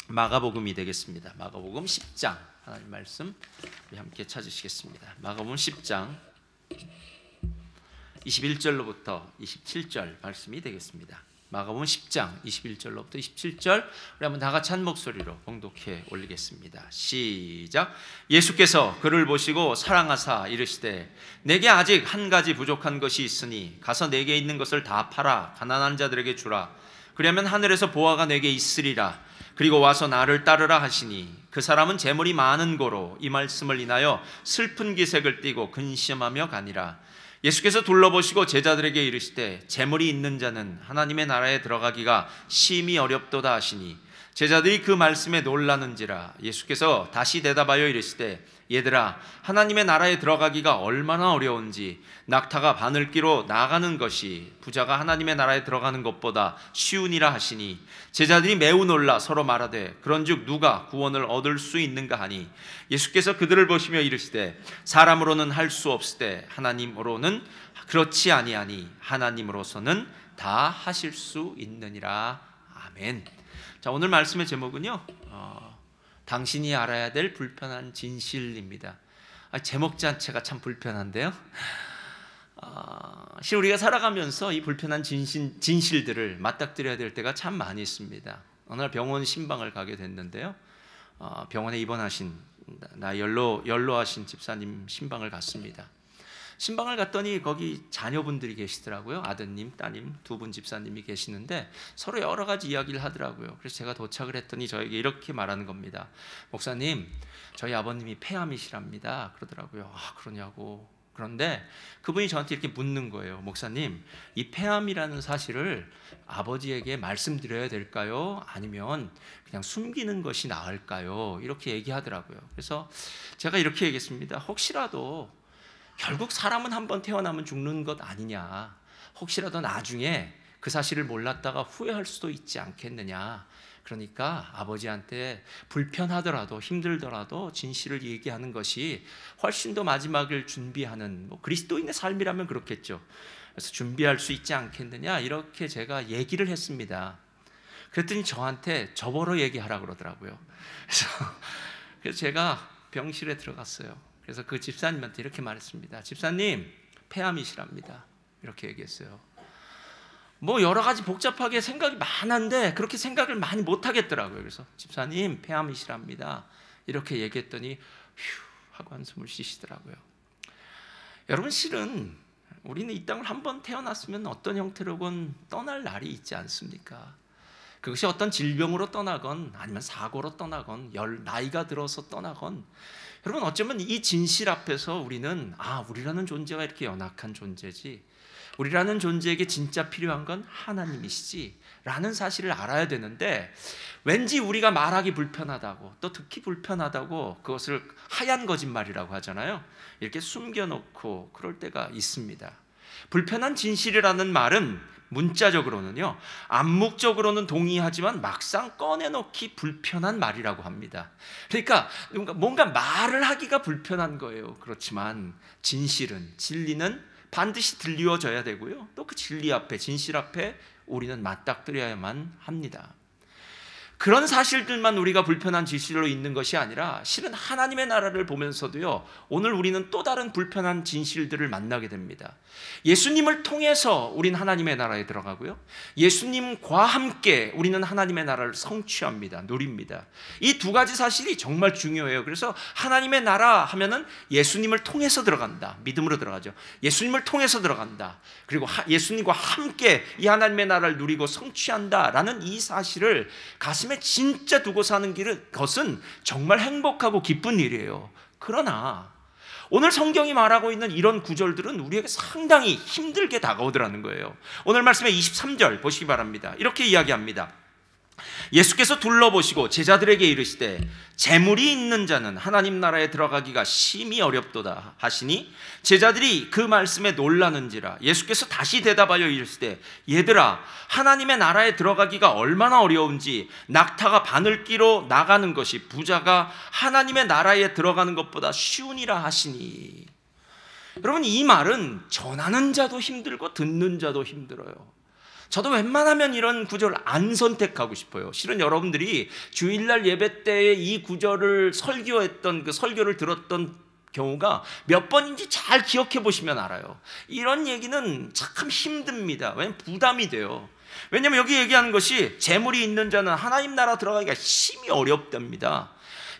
마가복음이 되겠습니다. 마가복음 10장 하나님 말씀 우리 함께 찾으시겠습니다. 마가복음 10장 21절로부터 27절 말씀이 되겠습니다. 마가복음 10장 21절로부터 27절 우리 한번 다 같이 한 목소리로 봉독해 올리겠습니다. 시작. 예수께서 그를 보시고 사랑하사 이르시되 내게 아직 한 가지 부족한 것이 있으니 가서 내게 있는 것을 다 팔아 가난한 자들에게 주라. 그러면 하늘에서 보화가 내게 있으리라. 그리고 와서 나를 따르라 하시니 그 사람은 재물이 많은 고로 이 말씀을 인하여 슬픈 기색을 띠고 근심하며 가니라. 예수께서 둘러보시고 제자들에게 이르시되 재물이 있는 자는 하나님의 나라에 들어가기가 심히 어렵도다 하시니 제자들이 그 말씀에 놀라는지라. 예수께서 다시 대답하여 이르시되 얘들아, 하나님의 나라에 들어가기가 얼마나 어려운지 낙타가 바늘기로 나가는 것이 부자가 하나님의 나라에 들어가는 것보다 쉬우니라 하시니 제자들이 매우 놀라 서로 말하되 그런즉 누가 구원을 얻을 수 있는가 하니 예수께서 그들을 보시며 이르시되 사람으로는 할 수 없으되 하나님으로는 그렇지 아니하니 하나님으로서는 다 하실 수 있느니라. 아멘. 자, 오늘 말씀의 제목은요 당신이 알아야 될 불편한 진실입니다. 제목 자체가 참 불편한데요. 사실 우리가 살아가면서 이 불편한 진실들을 맞닥뜨려야 될 때가 참 많이 있습니다. 어느 날 병원 신방을 가게 됐는데요. 병원에 입원하신 연로하신 집사님 신방을 갔습니다. 신방을 갔더니 거기 자녀분들이 계시더라고요. 아드님, 따님 두 분 집사님이 계시는데 서로 여러 가지 이야기를 하더라고요. 그래서 제가 도착을 했더니 저에게 이렇게 말하는 겁니다. 목사님, 저희 아버님이 폐암이시랍니다. 그러더라고요. 그러냐고. 그런데 그분이 저한테 이렇게 묻는 거예요. 목사님, 이 폐암이라는 사실을 아버지에게 말씀드려야 될까요? 아니면 그냥 숨기는 것이 나을까요? 이렇게 얘기하더라고요. 그래서 제가 이렇게 얘기했습니다. 혹시라도 결국 사람은 한번 태어나면 죽는 것 아니냐, 혹시라도 나중에 그 사실을 몰랐다가 후회할 수도 있지 않겠느냐. 그러니까 아버지한테 불편하더라도 힘들더라도 진실을 얘기하는 것이 훨씬 더 마지막을 준비하는 그리스도인의 삶이라면 그렇겠죠. 그래서 준비할 수 있지 않겠느냐, 이렇게 제가 얘기를 했습니다. 그랬더니 저한테 저보러 얘기하라 그러더라고요. 그래서 제가 병실에 들어갔어요. 그래서 그 집사님한테 이렇게 말했습니다. 집사님, 폐암이시랍니다. 이렇게 얘기했어요. 여러 가지 복잡하게 생각이 많은데 그렇게 생각을 많이 못 하겠더라고요. 그래서 집사님, 폐암이시랍니다. 이렇게 얘기했더니 휴 하고 한숨을 쉬시더라고요. 여러분, 실은 우리는 이 땅을 한번 태어났으면 어떤 형태로건 떠날 날이 있지 않습니까? 그것이 어떤 질병으로 떠나건 아니면 사고로 떠나건 나이가 들어서 떠나건, 여러분 어쩌면 이 진실 앞에서 우리는 우리라는 존재가 이렇게 연약한 존재지, 우리라는 존재에게 진짜 필요한 건 하나님이시지 라는 사실을 알아야 되는데, 왠지 우리가 말하기 불편하다고, 또 듣기 불편하다고 그것을 하얀 거짓말이라고 하잖아요. 이렇게 숨겨놓고 그럴 때가 있습니다. 불편한 진실이라는 말은 문자적으로는요, 암묵적으로는 동의하지만 막상 꺼내놓기 불편한 말이라고 합니다. 그러니까 뭔가 말을 하기가 불편한 거예요. 그렇지만 진리는 반드시 들려져야 되고요, 또 그 진리 앞에, 진실 앞에 우리는 맞닥뜨려야만 합니다. 그런 사실들만 우리가 불편한 진실로 있는 것이 아니라 실은 하나님의 나라를 보면서도요, 오늘 우리는 또 다른 불편한 진실들을 만나게 됩니다. 예수님을 통해서 우린 하나님의 나라에 들어가고요, 예수님과 함께 우리는 하나님의 나라를 성취합니다. 누립니다. 이 두 가지 사실이 정말 중요해요. 그래서 하나님의 나라 하면은 예수님을 통해서 들어간다, 믿음으로 들어가죠. 예수님을 통해서 들어간다, 그리고 예수님과 함께 이 하나님의 나라를 누리고 성취한다라는 이 사실을 가슴에 진짜 두고 사는 것은 정말 행복하고 기쁜 일이에요. 그러나 오늘 성경이 말하고 있는 이런 구절들은 우리에게 상당히 힘들게 다가오더라는 거예요. 오늘 말씀의 23절 보시기 바랍니다. 이렇게 이야기합니다. 예수께서 둘러보시고 제자들에게 이르시되 재물이 있는 자는 하나님 나라에 들어가기가 심히 어렵도다 하시니 제자들이 그 말씀에 놀라는지라. 예수께서 다시 대답하여 이르시되 얘들아, 하나님의 나라에 들어가기가 얼마나 어려운지 낙타가 바늘기로 나가는 것이 부자가 하나님의 나라에 들어가는 것보다 쉬우니라 하시니. 여러분, 이 말은 전하는 자도 힘들고 듣는 자도 힘들어요. 저도 웬만하면 이런 구절을 안 선택하고 싶어요. 실은 여러분들이 주일날 예배 때에 이 구절을 설교했던 그 설교를 들었던 경우가 몇 번인지 잘 기억해 보시면 알아요. 이런 얘기는 참 힘듭니다. 왜냐하면 부담이 돼요. 왜냐하면 여기 얘기하는 것이 재물이 있는 자는 하나님 나라 들어가기가 심히 어렵답니다.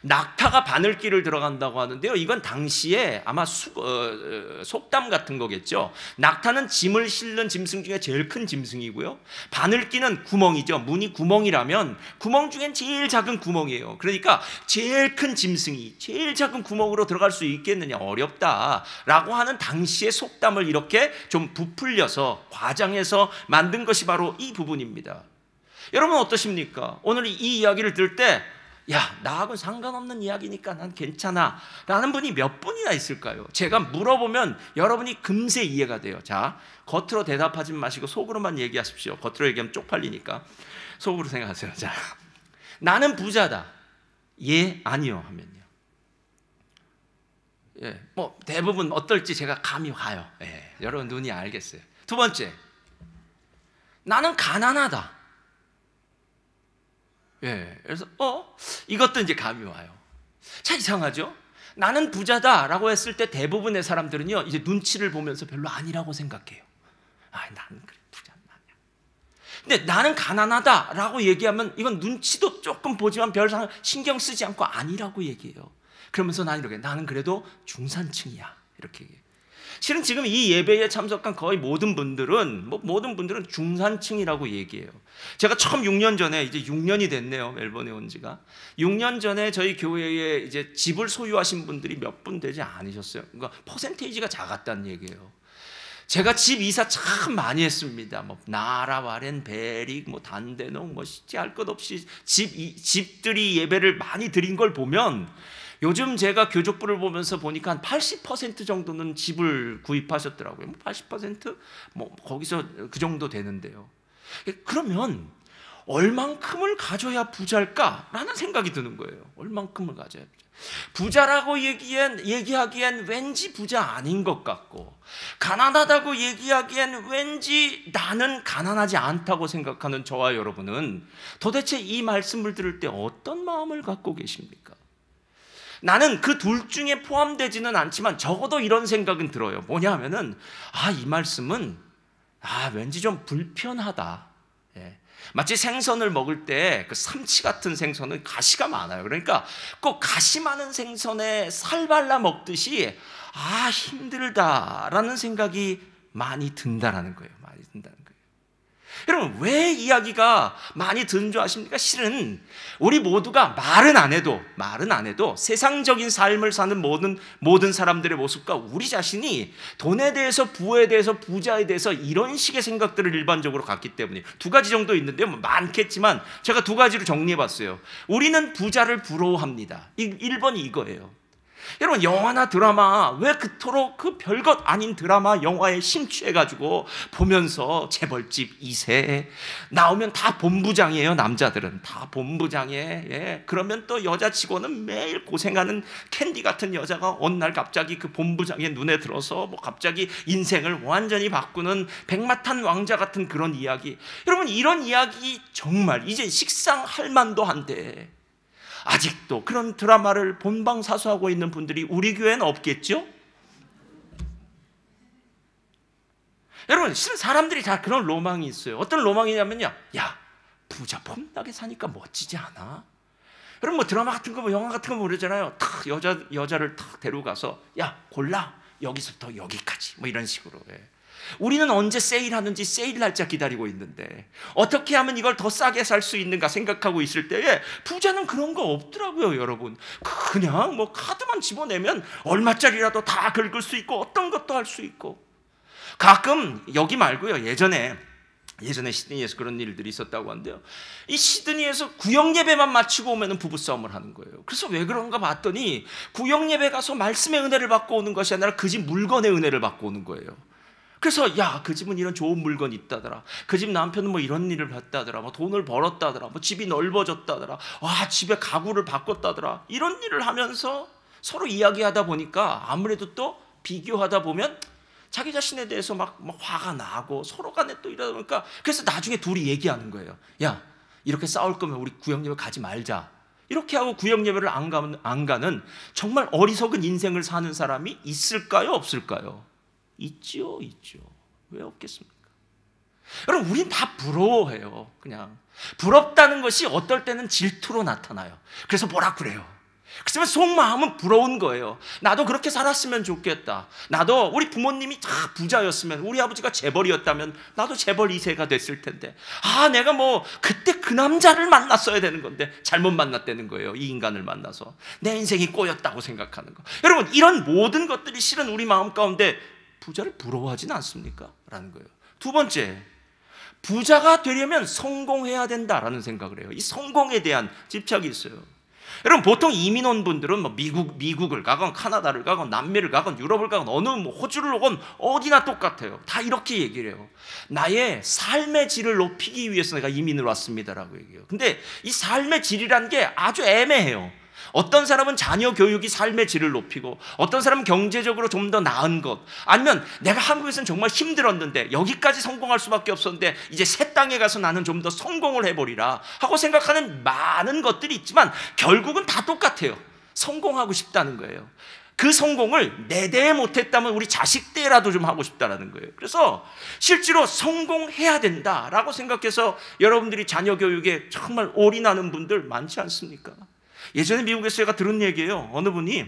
낙타가 바늘길을 들어간다고 하는데요, 이건 당시에 아마 속담 같은 거겠죠. 낙타는 짐을 실는 짐승 중에 제일 큰 짐승이고요, 바늘길은 구멍이죠. 문이 구멍이라면 구멍 중엔 제일 작은 구멍이에요. 그러니까 제일 큰 짐승이 제일 작은 구멍으로 들어갈 수 있겠느냐, 어렵다라고 하는 당시의 속담을 이렇게 좀 부풀려서 과장해서 만든 것이 바로 이 부분입니다. 여러분 어떠십니까? 오늘 이 이야기를 들을 때 야, 나하고는 상관없는 이야기니까 난 괜찮아 라는 분이 몇 분이나 있을까요? 제가 물어보면 여러분이 금세 이해가 돼요. 자, 겉으로 대답하지 마시고 속으로만 얘기하십시오. 겉으로 얘기하면 쪽팔리니까 속으로 생각하세요. 자, 나는 부자다. 예, 아니요 하면요. 예, 뭐 대부분 어떨지 제가 감이 와요. 예, 여러분 눈이 알겠어요. 두 번째, 나는 가난하다. 예, 그래서 이것도 이제 감이 와요. 참 이상하죠? 나는 부자다라고 했을 때 대부분의 사람들은요, 이제 눈치를 보면서 별로 아니라고 생각해요. 아, 나는 그래 부자는 아니야. 근데 나는 가난하다라고 얘기하면 이건 눈치도 조금 보지만 별 신경 쓰지 않고 아니라고 얘기해요. 그러면서 나는 그래도 중산층이야 이렇게 얘기해요. 실은 지금 이 예배에 참석한 거의 모든 분들은 중산층이라고 얘기해요. 제가 처음 6년 전에, 이제 6년이 됐네요, 멜번에 온 지가. 6년 전에 저희 교회에 이제 집을 소유하신 분들이 몇 분 되지 않으셨어요. 그러니까 퍼센테이지가 작았다는 얘기예요. 제가 집 이사 참 많이 했습니다. 뭐 나라, 와렌, 베릭, 뭐 단대농, 뭐 할 것 없이 집들이 예배를 많이 드린 걸 보면, 요즘 제가 교족부를 보면서 보니까 한 80% 정도는 집을 구입하셨더라고요. 80%? 뭐 거기서 그 정도 되는데요. 그러면 얼만큼을 가져야 부자일까라는 생각이 드는 거예요. 얼만큼을 가져야 부자라고 얘기하기엔 왠지 부자 아닌 것 같고, 가난하다고 얘기하기엔 왠지 나는 가난하지 않다고 생각하는 저와 여러분은 도대체 이 말씀을 들을 때 어떤 마음을 갖고 계십니까? 나는 그 둘 중에 포함되지는 않지만 적어도 이런 생각은 들어요. 뭐냐 하면은, 이 말씀은 왠지 좀 불편하다. 예. 마치 생선을 먹을 때 그 삼치 같은 생선은 가시가 많아요. 그러니까 꼭 가시 많은 생선에 살 발라 먹듯이 힘들다라는 생각이 많이 든다라는 거예요. 많이 든다는 거예요. 여러분, 왜 이야기가 많이 드는 줄 아십니까? 실은 우리 모두가 말은 안 해도 세상적인 삶을 사는 모든 사람들의 모습과 우리 자신이 돈에 대해서, 부에 대해서, 부자에 대해서 이런 식의 생각들을 일반적으로 갖기 때문에, 두 가지 정도 있는데요, 많겠지만 제가 두 가지로 정리해 봤어요. 우리는 부자를 부러워합니다. 1번이 이거예요. 여러분, 영화나 드라마, 왜 그토록 그 별것 아닌 드라마, 영화에 심취해가지고 보면서 재벌집 2세 나오면 다 본부장이에요. 남자들은 다 본부장이에요. 예. 그러면 또 여자치고는 매일 고생하는 캔디 같은 여자가 어느 날 갑자기 그 본부장의 눈에 들어서 뭐 갑자기 인생을 완전히 바꾸는 백마탄 왕자 같은 그런 이야기. 여러분, 이런 이야기 정말 이제 식상할 만도 한데 아직도 그런 드라마를 본방사수하고 있는 분들이 우리 교회는 없겠죠? 여러분, 실은 사람들이 다 그런 로망이 있어요. 어떤 로망이냐면요, 야, 부자 폼나게 사니까 멋지지 않아? 여러분, 뭐 드라마 같은 거, 뭐 영화 같은 거 모르잖아요. 탁 여자를 탁 데려가서, 야, 골라, 여기서부터 여기까지, 뭐 이런 식으로. 예. 우리는 언제 세일하는지 세일 날짜 기다리고 있는데 어떻게 하면 이걸 더 싸게 살 수 있는가 생각하고 있을 때에 부자는 그런 거 없더라고요. 여러분, 그냥 뭐 카드만 집어내면 얼마짜리라도 다 긁을 수 있고 어떤 것도 할 수 있고, 가끔 여기 말고요, 예전에 시드니에서 그런 일들이 있었다고 하는데요, 이 시드니에서 구역 예배만 마치고 오면 부부싸움을 하는 거예요. 그래서 왜 그런가 봤더니 구역 예배 가서 말씀의 은혜를 받고 오는 것이 아니라 그 집 물건의 은혜를 받고 오는 거예요. 그래서 야, 그 집은 이런 좋은 물건이 있다더라, 그 집 남편은 뭐 이런 일을 했다더라, 뭐 돈을 벌었다더라, 뭐 집이 넓어졌다더라, 집에 가구를 바꿨다더라, 이런 일을 하면서 서로 이야기하다 보니까 아무래도 또 비교하다 보면 자기 자신에 대해서 막 화가 나고 서로 간에 또 이러다 보니까 그래서 나중에 둘이 얘기하는 거예요. 야, 이렇게 싸울 거면 우리 구역예배 가지 말자. 이렇게 하고 구역예배를 안 가는 정말 어리석은 인생을 사는 사람이 있을까요? 없을까요? 있죠. 왜 없겠습니까? 여러분, 우린 다 부러워해요. 그냥 부럽다는 것이 어떨 때는 질투로 나타나요. 그래서 뭐라 그래요? 그렇지만 속마음은 부러운 거예요. 나도 그렇게 살았으면 좋겠다. 나도 우리 부모님이 다 부자였으면, 우리 아버지가 재벌이었다면 나도 재벌 2세가 됐을 텐데, 내가 그때 그 남자를 만났어야 되는 건데 잘못 만났다는 거예요. 이 인간을 만나서 내 인생이 꼬였다고 생각하는 거. 여러분, 이런 모든 것들이 실은 우리 마음 가운데 부자를 부러워하진 않습니까? 라는 거예요. 두 번째, 부자가 되려면 성공해야 된다라는 생각을 해요. 이 성공에 대한 집착이 있어요. 여러분, 보통 이민 온 분들은 미국을 가건 카나다를 가건 남미를 가건 유럽을 가건 어느 호주를 오건 어디나 똑같아요. 다 이렇게 얘기를 해요. 나의 삶의 질을 높이기 위해서 내가 이민을 왔습니다라고 얘기해요. 근데 이 삶의 질이라는 게 아주 애매해요. 어떤 사람은 자녀 교육이 삶의 질을 높이고, 어떤 사람은 경제적으로 좀 더 나은 것, 아니면 내가 한국에서는 정말 힘들었는데 여기까지 성공할 수밖에 없었는데 이제 새 땅에 가서 나는 좀 더 성공을 해버리라 하고 생각하는 많은 것들이 있지만 결국은 다 똑같아요. 성공하고 싶다는 거예요. 그 성공을 내 대에 못했다면 우리 자식 때라도 좀 하고 싶다라는 거예요. 그래서 실제로 성공해야 된다라고 생각해서 여러분들이 자녀 교육에 정말 올인하는 분들 많지 않습니까? 예전에 미국에서 제가 들은 얘기예요. 어느 분이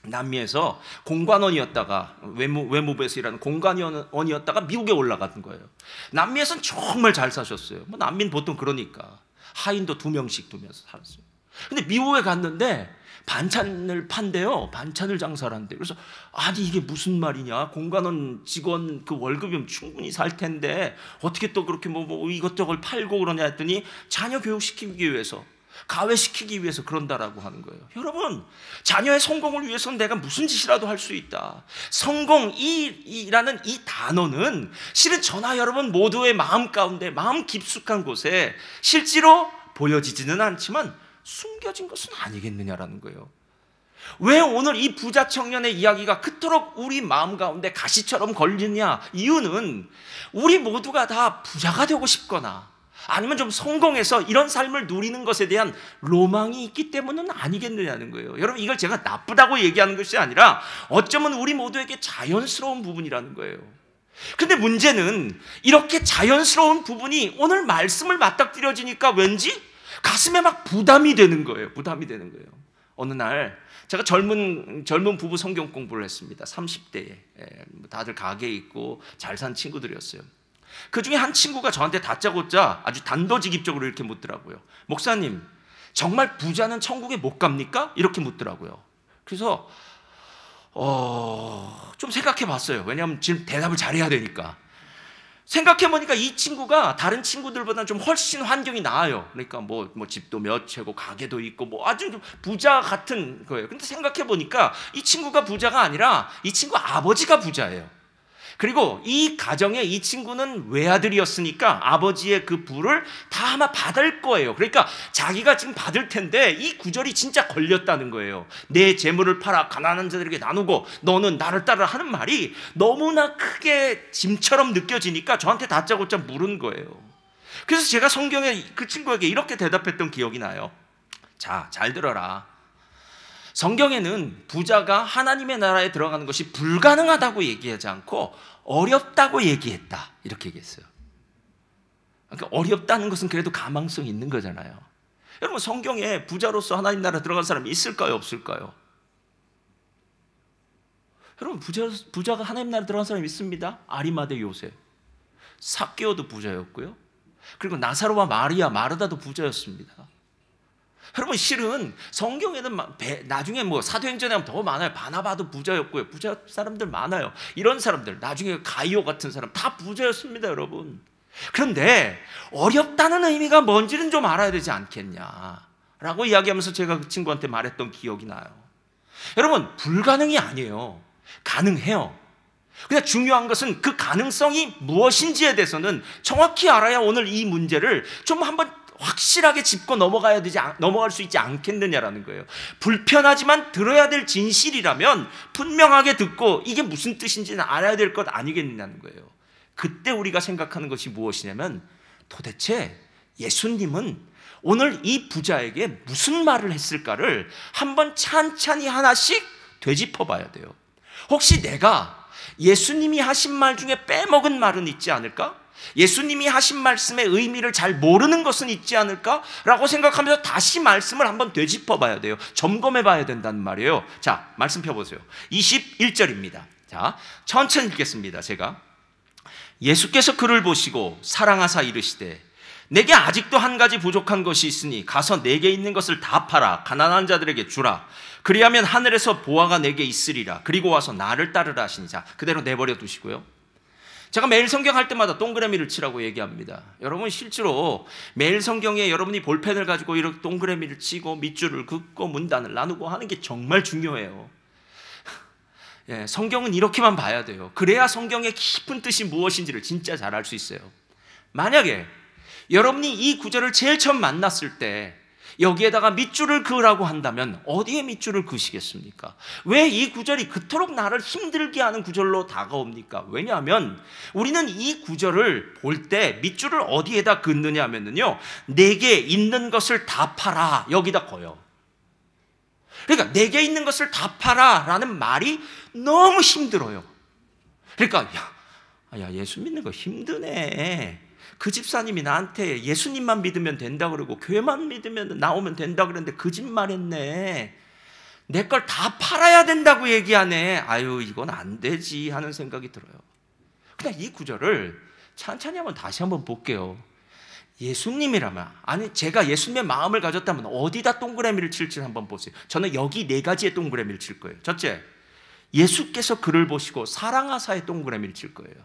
남미에서 공관원이었다가 외무부에서 일하는 공관원이었다가 미국에 올라간 거예요. 남미에서는 정말 잘 사셨어요. 남미는 보통 그러니까 하인도 2명씩 두면서 살았어요. 근데 미국에 갔는데 반찬을 판대요. 반찬을 장사를 한대요. 그래서 아니 이게 무슨 말이냐, 공관원 직원 그 월급이면 충분히 살 텐데 어떻게 또 그렇게 이것저것 팔고 그러냐 했더니 자녀 교육시키기 위해서, 가외시키기 위해서 그런다라고 하는 거예요. 여러분, 자녀의 성공을 위해서는 내가 무슨 짓이라도 할 수 있다. 성공이라는 이 단어는 실은 저나 여러분 모두의 마음 가운데, 마음 깊숙한 곳에 실제로 보여지지는 않지만 숨겨진 것은 아니겠느냐라는 거예요. 왜 오늘 이 부자 청년의 이야기가 그토록 우리 마음 가운데 가시처럼 걸리냐? 이유는 우리 모두가 다 부자가 되고 싶거나 아니면 좀 성공해서 이런 삶을 누리는 것에 대한 로망이 있기 때문은 아니겠느냐는 거예요. 여러분, 이걸 제가 나쁘다고 얘기하는 것이 아니라 어쩌면 우리 모두에게 자연스러운 부분이라는 거예요. 근데 문제는 이렇게 자연스러운 부분이 오늘 말씀을 맞닥뜨려지니까 왠지 가슴에 막 부담이 되는 거예요. 부담이 되는 거예요. 어느 날 제가 젊은 부부 성경 공부를 했습니다. 30대에 다들 가게에 있고 잘 산 친구들이었어요. 그 중에 한 친구가 저한테 다짜고짜 아주 단도직입적으로 이렇게 묻더라고요. 목사님, 정말 부자는 천국에 못 갑니까? 이렇게 묻더라고요. 그래서 좀 생각해 봤어요. 왜냐하면 지금 대답을 잘해야 되니까. 생각해 보니까 이 친구가 다른 친구들보다는 좀 훨씬 환경이 나아요. 그러니까 뭐 집도 몇 채고 가게도 있고 아주 부자 같은 거예요. 근데 생각해 보니까 이 친구가 부자가 아니라 이 친구 아버지가 부자예요. 그리고 이 가정에 이 친구는 외아들이었으니까 아버지의 그 부를 다 아마 받을 거예요. 그러니까 자기가 지금 받을 텐데 이 구절이 진짜 걸렸다는 거예요. 내 재물을 팔아 가난한 자들에게 나누고 너는 나를 따르라 하는 말이 너무나 크게 짐처럼 느껴지니까 저한테 다짜고짜 물은 거예요. 그래서 제가 성경에 그 친구에게 이렇게 대답했던 기억이 나요. 자, 잘 들어라. 성경에는 부자가 하나님의 나라에 들어가는 것이 불가능하다고 얘기하지 않고 어렵다고 얘기했다, 이렇게 얘기했어요. 그러니까 어렵다는 것은 그래도 가망성이 있는 거잖아요. 여러분, 성경에 부자로서 하나님 나라에 들어간 사람이 있을까요, 없을까요? 여러분, 부자가 하나님 나라에 들어간 사람이 있습니다. 아리마대 요셉, 삭개오도 부자였고요. 그리고 나사로와 마리아, 마르다도 부자였습니다. 여러분, 실은 성경에는 나중에 사도행전에 하면 더 많아요. 바나바도 부자였고요. 부자 사람들 많아요. 이런 사람들, 나중에 가이오 같은 사람 다 부자였습니다, 여러분. 그런데 어렵다는 의미가 뭔지는 좀 알아야 되지 않겠냐라고 이야기하면서 제가 그 친구한테 말했던 기억이 나요. 여러분, 불가능이 아니에요. 가능해요. 그냥 중요한 것은 그 가능성이 무엇인지에 대해서는 정확히 알아야 오늘 이 문제를 좀 한번 확실하게 짚고 넘어갈 수 있지 않겠느냐라는 거예요. 불편하지만 들어야 될 진실이라면 분명하게 듣고 이게 무슨 뜻인지는 알아야 될 것 아니겠느냐는 거예요. 그때 우리가 생각하는 것이 무엇이냐면 도대체 예수님은 오늘 이 부자에게 무슨 말을 했을까를 한번 찬찬히 하나씩 되짚어 봐야 돼요. 혹시 내가 예수님이 하신 말 중에 빼먹은 말은 있지 않을까? 예수님이 하신 말씀의 의미를 잘 모르는 것은 있지 않을까? 라고 생각하면서 다시 말씀을 한번 되짚어 봐야 돼요. 점검해 봐야 된다는 말이에요. 자, 말씀 펴보세요. 21절입니다. 자, 천천히 읽겠습니다. 제가. 예수께서 그를 보시고 사랑하사 이르시되 내게 아직도 한 가지 부족한 것이 있으니 가서 내게 있는 것을 다 팔아 가난한 자들에게 주라. 그리하면 하늘에서 보화가 내게 있으리라. 그리고 와서 나를 따르라 하시니. 자, 그대로 내버려 두시고요. 제가 매일 성경할 때마다 동그라미를 치라고 얘기합니다. 여러분 실제로 매일 성경에 여러분이 볼펜을 가지고 이렇게 동그라미를 치고 밑줄을 긋고 문단을 나누고 하는 게 정말 중요해요. 예, 성경은 이렇게만 봐야 돼요. 그래야 성경의 깊은 뜻이 무엇인지를 진짜 잘 알 수 있어요. 만약에 여러분이 이 구절을 제일 처음 만났을 때 여기에다가 밑줄을 그으라고 한다면 어디에 밑줄을 그으시겠습니까? 왜 이 구절이 그토록 나를 힘들게 하는 구절로 다가옵니까? 왜냐하면 우리는 이 구절을 볼 때 밑줄을 어디에다 긋느냐 하면요, 내게 있는 것을 다 팔아 여기다 거요. 그러니까 내게 있는 것을 다 팔아 라는 말이 너무 힘들어요. 그러니까 야 예수 믿는 거 힘드네. 그 집사님이 나한테 예수님만 믿으면 된다 그러고 교회만 믿으면 나오면 된다 그랬는데 거짓말했네. 내 걸 다 팔아야 된다고 얘기하네. 아유 이건 안 되지 하는 생각이 들어요. 그냥 이 구절을 천천히 한번 다시 한번 볼게요. 예수님이라면, 아니 제가 예수님의 마음을 가졌다면 어디다 동그라미를 칠지 한번 보세요. 저는 여기 네 가지의 동그라미를 칠 거예요. 첫째, 예수께서 그를 보시고 사랑하사의 동그라미를 칠 거예요.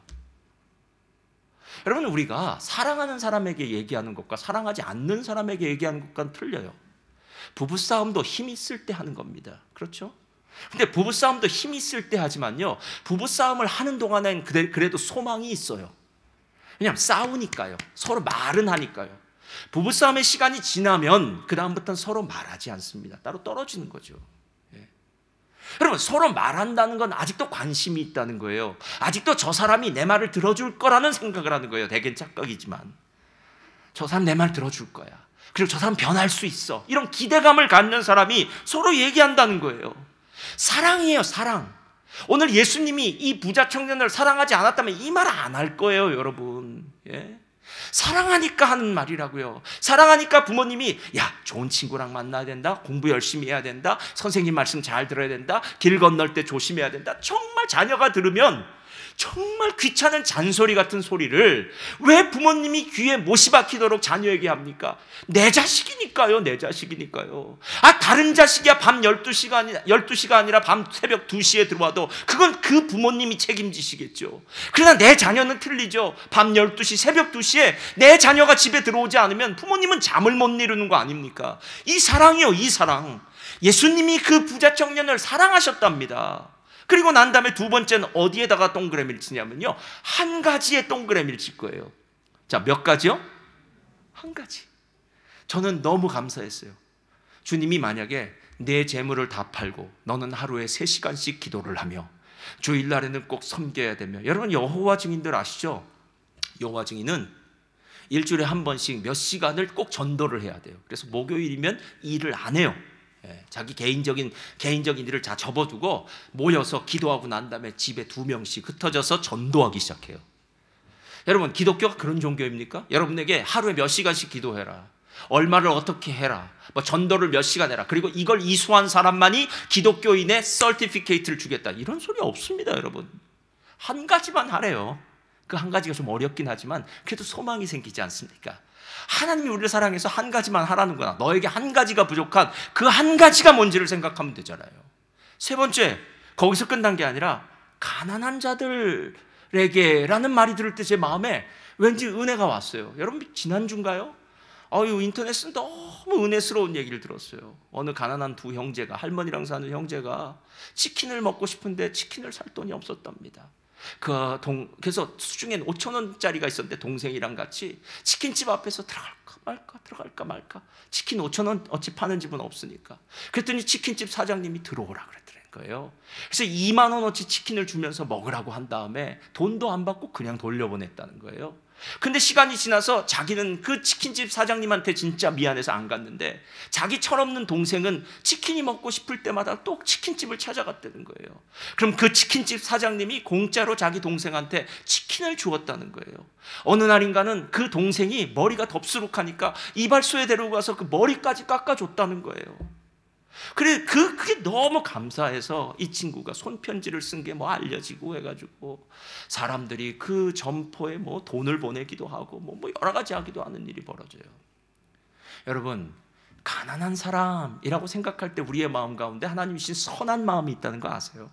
여러분 우리가 사랑하는 사람에게 얘기하는 것과 사랑하지 않는 사람에게 얘기하는 것과는 틀려요. 부부싸움도 힘 있을 때 하는 겁니다. 그렇죠? 근데 부부싸움도 힘 있을 때 하지만요, 부부싸움을 하는 동안엔 그래도 소망이 있어요. 왜냐하면 싸우니까요. 서로 말은 하니까요. 부부싸움의 시간이 지나면 그 다음부터는 서로 말하지 않습니다. 따로 떨어지는 거죠. 여러분 서로 말한다는 건 아직도 관심이 있다는 거예요. 아직도 저 사람이 내 말을 들어줄 거라는 생각을 하는 거예요. 대개는 착각이지만 저 사람 내 말 들어줄 거야. 그리고 저 사람 변할 수 있어. 이런 기대감을 갖는 사람이 서로 얘기한다는 거예요. 사랑이에요, 사랑. 오늘 예수님이 이 부자 청년을 사랑하지 않았다면 이 말 안 할 거예요, 여러분. 예? 사랑하니까 하는 말이라고요. 사랑하니까 부모님이 야 좋은 친구랑 만나야 된다, 공부 열심히 해야 된다, 선생님 말씀 잘 들어야 된다, 길 건널 때 조심해야 된다. 정말 자녀가 들으면 정말 귀찮은 잔소리 같은 소리를 왜 부모님이 귀에 못이 박히도록 자녀에게 합니까? 내 자식이니까요. 내 자식이니까요. 다른 자식이야 밤 12시가 아니라 밤 새벽 2시에 들어와도 그건 그 부모님이 책임지시겠죠. 그러나 내 자녀는 틀리죠. 밤 12시 새벽 2시에 내 자녀가 집에 들어오지 않으면 부모님은 잠을 못 이루는 거 아닙니까? 이 사랑이요, 이 사랑. 예수님이 그 부자 청년을 사랑하셨답니다. 그리고 난 다음에 두 번째는 어디에다가 동그라미를 치냐면요, 한 가지의 동그라미를 칠 거예요. 자, 몇 가지요? 한 가지. 저는 너무 감사했어요. 주님이 만약에 내 재물을 다 팔고 너는 하루에 3시간씩 기도를 하며 주일날에는 꼭 섬겨야 되며, 여러분 여호와 증인들 아시죠? 여호와 증인은 일주일에 한 번씩 몇 시간을 꼭 전도를 해야 돼요. 그래서 목요일이면 일을 안 해요. 자기 개인적인 일을 다 접어두고 모여서 기도하고 난 다음에 집에 2명씩 흩어져서 전도하기 시작해요. 여러분 기독교가 그런 종교입니까? 여러분에게 하루에 몇 시간씩 기도해라, 얼마를 어떻게 해라, 뭐 전도를 몇 시간 해라, 그리고 이걸 이수한 사람만이 기독교인의 서티피케이트를 주겠다, 이런 소리 없습니다. 여러분 한 가지만 하래요. 그 한 가지가 좀 어렵긴 하지만 그래도 소망이 생기지 않습니까? 하나님이 우리를 사랑해서 한 가지만 하라는구나. 너에게 한 가지가 부족한 그 한 가지가 뭔지를 생각하면 되잖아요. 세 번째, 거기서 끝난 게 아니라 가난한 자들에게 라는 말이 들을 때 제 마음에 왠지 은혜가 왔어요. 여러분 지난주인가요? 인터넷은 너무 은혜스러운 얘기를 들었어요. 어느 가난한 두 형제가, 할머니랑 사는 형제가 치킨을 먹고 싶은데 치킨을 살 돈이 없었답니다. 그래서 수중엔 5,000원짜리가 있었는데 동생이랑 같이 치킨집 앞에서 들어갈까 들어갈까 말까. 치킨 5,000원 어치 파는 집은 없으니까. 그랬더니 치킨집 사장님이 들어오라 그랬더라는 거예요. 그래서 2만 원어치 치킨을 주면서 먹으라고 한 다음에 돈도 안 받고 그냥 돌려보냈다는 거예요. 근데 시간이 지나서 자기는 그 치킨집 사장님한테 진짜 미안해서 안 갔는데 자기 철없는 동생은 치킨이 먹고 싶을 때마다 또 치킨집을 찾아갔다는 거예요. 그럼 그 치킨집 사장님이 공짜로 자기 동생한테 치킨을 주었다는 거예요. 어느 날인가는 그 동생이 머리가 덥수룩하니까 이발소에 데리고 가서 그 머리까지 깎아줬다는 거예요. 그래, 그게 너무 감사해서 이 친구가 손편지를 쓴 게 뭐 알려지고 해가지고 사람들이 그 점포에 뭐 돈을 보내기도 하고 뭐 여러 가지 하기도 하는 일이 벌어져요. 여러분, 가난한 사람이라고 생각할 때 우리의 마음 가운데 하나님이 주신 선한 마음이 있다는 거 아세요?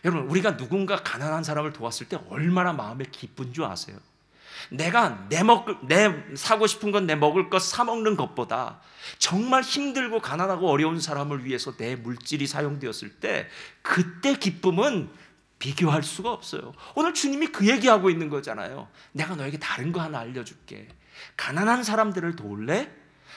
여러분, 우리가 누군가 가난한 사람을 도왔을 때 얼마나 마음에 기쁜 줄 아세요? 내가 내 사고 싶은 건 내 먹을 것 사 먹는 것보다 정말 힘들고 가난하고 어려운 사람을 위해서 내 물질이 사용되었을 때 그때 기쁨은 비교할 수가 없어요. 오늘 주님이 그 얘기하고 있는 거잖아요. 내가 너에게 다른 거 하나 알려줄게. 가난한 사람들을 도울래?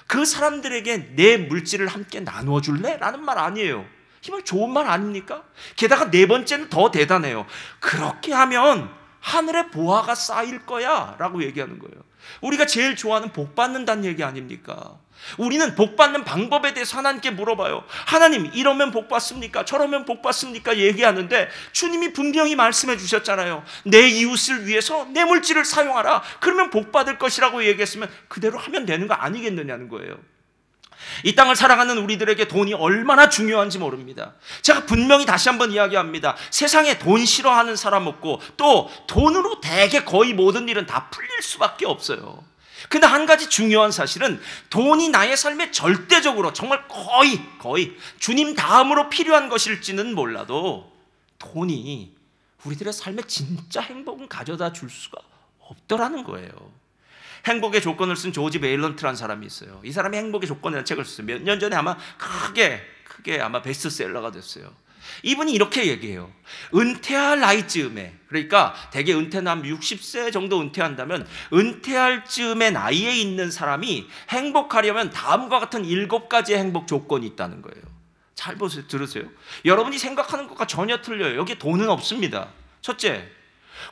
그 사람들에게 내 물질을 함께 나누어 줄래? 라는 말 아니에요. 정말 좋은 말 아닙니까? 게다가 네 번째는 더 대단해요. 그렇게 하면 하늘의 보화가 쌓일 거야 라고 얘기하는 거예요. 우리가 제일 좋아하는 복 받는다는 얘기 아닙니까? 우리는 복 받는 방법에 대해서 하나님께 물어봐요. 하나님, 이러면 복 받습니까? 저러면 복 받습니까? 얘기하는데 주님이 분명히 말씀해 주셨잖아요. 내 이웃을 위해서 내 물질을 사용하라. 그러면 복 받을 것이라고 얘기했으면 그대로 하면 되는 거 아니겠느냐는 거예요. 이 땅을 살아가는 우리들에게 돈이 얼마나 중요한지 모릅니다. 제가 분명히 다시 한번 이야기합니다. 세상에 돈 싫어하는 사람 없고 또 돈으로 대개 거의 모든 일은 다 풀릴 수밖에 없어요. 근데 한 가지 중요한 사실은 돈이 나의 삶에 절대적으로 정말 거의 주님 다음으로 필요한 것일지는 몰라도 돈이 우리들의 삶에 진짜 행복은 가져다 줄 수가 없더라는 거예요. 행복의 조건을 쓴 조지 메일런트라는 사람이 있어요. 이 사람이 행복의 조건이라는 책을 썼어요. 몇 년 전에 아마 크게 아마 베스트셀러가 됐어요. 이분이 이렇게 얘기해요. 은퇴할 나이쯤에, 그러니까 대개 은퇴는 한 60세 정도 은퇴한다면 은퇴할 즈음의 나이에 있는 사람이 행복하려면 다음과 같은 7가지의 행복 조건이 있다는 거예요. 잘 보세요. 들으세요. 여러분이 생각하는 것과 전혀 틀려요. 여기에 돈은 없습니다. 첫째,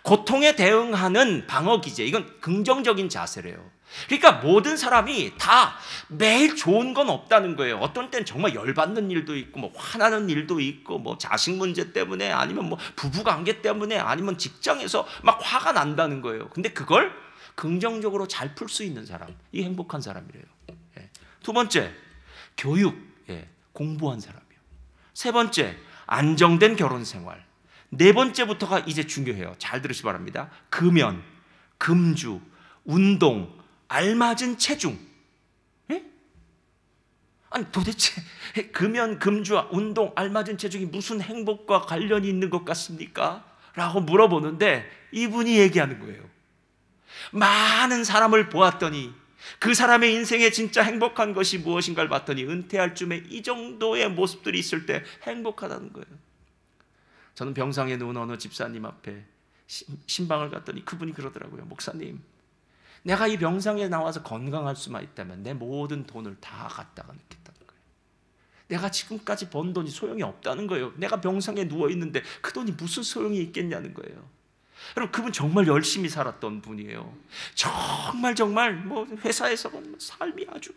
고통에 대응하는 방어기제. 이건 긍정적인 자세래요. 그러니까 모든 사람이 다 매일 좋은 건 없다는 거예요. 어떤 때는 정말 열받는 일도 있고 뭐 화나는 일도 있고 뭐 자식 문제 때문에 아니면 뭐 부부관계 때문에 아니면 직장에서 막 화가 난다는 거예요. 근데 그걸 긍정적으로 잘 풀 수 있는 사람, 이 행복한 사람이래요. 두 번째, 교육, 공부한 사람이요. 세 번째, 안정된 결혼 생활. 네 번째부터가 이제 중요해요. 잘 들으시기 바랍니다. 금연, 금주, 운동, 알맞은 체중. 아니 도대체 금연, 금주, 운동, 알맞은 체중이 무슨 행복과 관련이 있는 것 같습니까? 라고 물어보는데 이분이 얘기하는 거예요. 많은 사람을 보았더니 그 사람의 인생에 진짜 행복한 것이 무엇인가를 봤더니 은퇴할 쯤에 이 정도의 모습들이 있을 때 행복하다는 거예요. 저는 병상에 누운 어느 집사님 앞에 신방을 갔더니 그분이 그러더라고요. 목사님, 내가 이 병상에 나와서 건강할 수만 있다면 내 모든 돈을 다 갖다가 넣겠다는 거예요. 내가 지금까지 번 돈이 소용이 없다는 거예요. 내가 병상에 누워있는데 그 돈이 무슨 소용이 있겠냐는 거예요. 여러분, 그분 정말 열심히 살았던 분이에요. 정말 뭐 회사에서는 삶이 아주.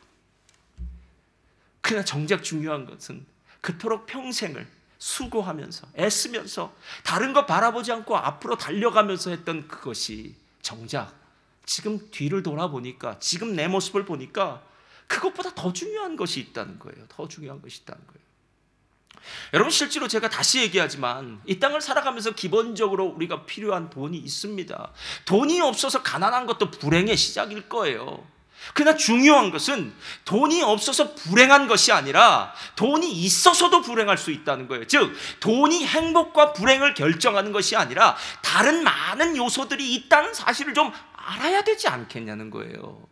그러나 정작 중요한 것은 그토록 평생을 수고하면서 애쓰면서 다른 거 바라보지 않고 앞으로 달려가면서 했던 그것이 정작 지금 뒤를 돌아보니까 지금 내 모습을 보니까 그것보다 더 중요한 것이 있다는 거예요. 더 중요한 것이 있다는 거예요. 여러분, 실제로 제가 다시 얘기하지만 이 땅을 살아가면서 기본적으로 우리가 필요한 돈이 있습니다. 돈이 없어서 가난한 것도 불행의 시작일 거예요. 그러나 중요한 것은 돈이 없어서 불행한 것이 아니라 돈이 있어서도 불행할 수 있다는 거예요. 즉, 돈이 행복과 불행을 결정하는 것이 아니라 다른 많은 요소들이 있다는 사실을 좀 알아야 되지 않겠냐는 거예요.